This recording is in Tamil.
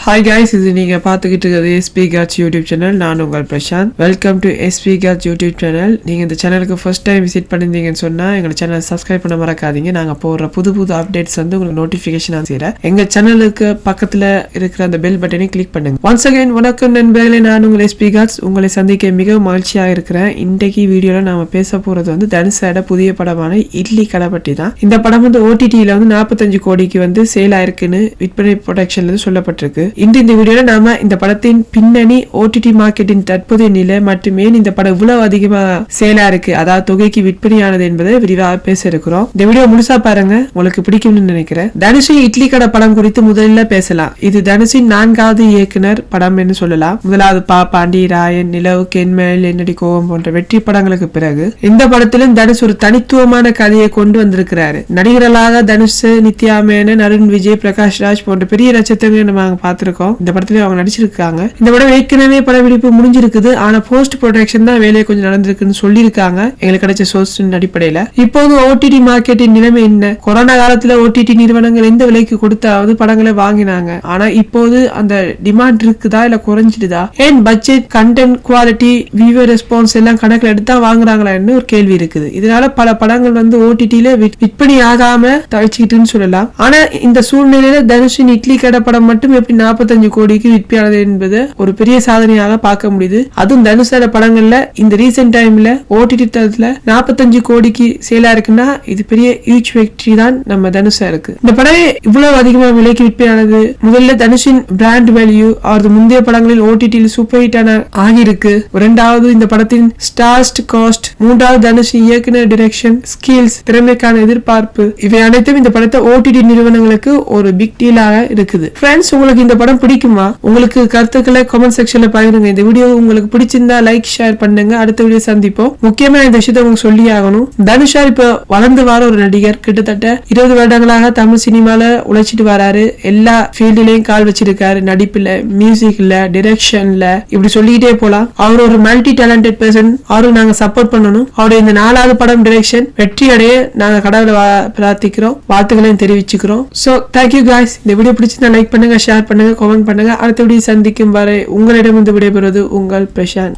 ஹாய் கைஸ், இது நீங்க பார்த்துக்கிட்டு இருக்கிறது எஸ்பி காட்ஸ் யூடியூப் சேனல். நான் உங்கள் Prashanth. Welcome to SP Gods YouTube channel. நீங்க இந்த சேனலுக்கு ஃபர்ஸ்ட் டைம் விசிட் பண்ணிருந்தீங்கன்னு சொன்னா எங்க சேனலை சப்ஸ்கிரைப் பண்ண மறக்காதீங்க. நாங்க போடுற புது அப்டேட்ஸ் வந்து உங்களுக்கு நோட்டிபிகேஷன் செய்யறேன். எங்க சேனலுக்கு பக்கத்துல இருக்கிற அந்த பெல் பட்டனை கிளிக் பண்ணுங்க. ஒன்ஸ் அகைன் வணக்கம் நண்பர்களே, நான் உங்கள் எஸ்பி காட்ஸ். உங்களை சந்திக்க மிகவும் மகிழ்ச்சியாக இருக்கிறேன். இன்றைக்கு வீடியோல நாம பேச போறது வந்து தனுஷோட புதிய படமான இட்லி கடை பற்றி தான். இந்த படம் வந்து OTT-ல வந்து 45 கோடிக்கு வந்து சேல் ஆயிருக்குன்னு விற்பனை ப்ரொடக்ஷன்ல இருந்து சொல்லப்பட்டிருக்கு. இந்த வீடியோல நாம இந்த படத்தின் பின்னணி, OTT மார்க்கெட்டின் தற்போதைய நிலை மற்றும் ஏன் இந்த படம் இவ்வளவு அதிகமா சேலா இருக்கு, அதாவது தொகைக்கு விற்பனையானது என்பதை விரிவாக பேச இருக்கிறோம். இந்த வீடியோ முழுசா பாருங்க, உங்களுக்கு பிடிக்கும்னு நினைக்கிறேன். தனுஷின் இட்லி கடை படம் குறித்து முதலில் பேசலாம். இது தனுஷின் 4வது இயக்குனர் படம் என்று சொல்லலாம். முதலாவது பாண்டி, ராயன், நிலவு, கென்மேல், என்னடி கோவம் போன்ற வெற்றி படங்களுக்கு பிறகு இந்த படத்திலும் தனுஷ் ஒரு தனித்துவமான கதையை கொண்டு வந்திருக்கிறாரு. நடிகர்களாக தனுஷ், நித்யா மேனன், அருண் விஜய், பிரகாஷ் ராஜ் போன்ற பெரிய நட்சத்திரங்களை நம்ம பார்த்திருக்கோம். இந்த படத்துல அவங்க நடிச்சிருக்காங்க. இந்த படம் ஏற்கனவே படப்பிடிப்பு முடிஞ்சிருக்குது. ஆனா போஸ்ட் ப்ரொடக்ஷன் தான் வேலையை கொஞ்சம் நடந்திருக்குன்னு சொல்லியிருக்காங்க எங்களுக்கு கிடைச்ச சோர்ஸ் அடிப்படையில. இப்போது OTT மார்க்கெட்டின் நிலைமை என்ன? கொரோனா காலத்துல OTT நிறுவனங்கள் எந்த விலைக்கு கொடுத்தாவது படங்களை வாங்கினாங்க. ஆனா இப்போது அந்த டிமாண்ட் இருக்குதா இல்ல குறைஞ்சிடுதா? ஏன் budget, content quality, viewer response எல்லாம் கணக்கில் எடுத்தா வாங்குறாங்களான்னு ஒரு கேள்வி இருக்குது. இதனால பல படங்கள் வந்து OTT-ல விற்பனை ஆகாம தவிச்சுக்கிட்டுன்னு சொல்லலாம். ஆனா இந்த சூழ்நிலையில தனுஷின் இட்லி கடை படம் மட்டும் எப்படி 45 கோடிக்கு விற்பியானது என்பது ஒரு பெரிய சாதனையாக பார்க்க முடியுது. அதுவும் தனுஷோட படங்கள்ல இந்த ரீசென்ட் டைம்ல OTT தளத்துல 45 கோடிக்கு சேலா இருக்குன்னா இது பெரிய ஹியூஜ் வெற்றி தான் நம்ம தனுஷா இருக்கு. இந்த படம் இவ்வளவு அதிகமா விலைக்கு விற்பியானது முதல்ல தனுஷின் பிராண்ட் வேல்யூ அவரது முந்தைய படங்களில் OTT-ல் சூப்பர் ஹிட்டான ஆகியிருக்கு. இரண்டாவது இந்த படத்தின் ஸ்டார்ஸ்ட் காஸ்ட், மூன்றாவது தனுஷின் இயக்குனர், டைரக்ஷன் ஸ்கில்ஸ், திறமைக்கான எதிர்பார்ப்பு, இவை அனைத்தும் இந்த படத்தை OTT நிறுவனங்களுக்கு ஒரு பிக் டீலாக இருக்குது. ஃப்ரெண்ட்ஸ், உங்களுக்கு இந்த படம் பிடிக்குமா? உங்களுக்கு கருத்துக்களை கமெண்ட் செக்ஷன்ல பகிருங்க. இந்த வீடியோ உங்களுக்கு பிடிச்சிருந்தா லைக், ஷேர் பண்ணுங்க. அடுத்த வீடியோ சந்திப்போம். முக்கியமா இந்த விஷயத்தை உங்களுக்கு சொல்லி ஆகணும். தனுஷா இப்ப வளர்ந்து வர ஒரு நடிகர். கிட்டத்தட்ட 20 வருடங்களாக தமிழ் சினிமால உழைச்சிட்டு வராரு. எல்லா ஃபீல்ட்லயும் கால் வச்சிருக்காரு. நடிப்புல, மியூசிக்ல, டைரக்ஷன்ல, இப்படி சொல்லிக்கிட்டே போலாம். அவர் ஒரு மல்டி டேலண்டட் பர்சன். அவருக்கு நாங்க சப்போர்ட் பண்ணணும். அவருடைய இந்த 4வது படம் டைரக்ஷன் வெற்றி அடைய நாங்க கடவுளை பிரார்த்திக்கிறோம், வாழ்த்துக்களையும் தெரிவிச்சுக்கிறோம். So thank you guys. இந்த வீடியோ பிடிச்சிருந்தா லைக் பண்ணுங்க, ஷேர் பண்ணுங்க, கமெண்ட் பண்ணுங்க. அடுத்த வீடியோ சந்திக்கும் வரை உங்களிடம் விடைபெறுவது உங்கள் பிரசாந்த்.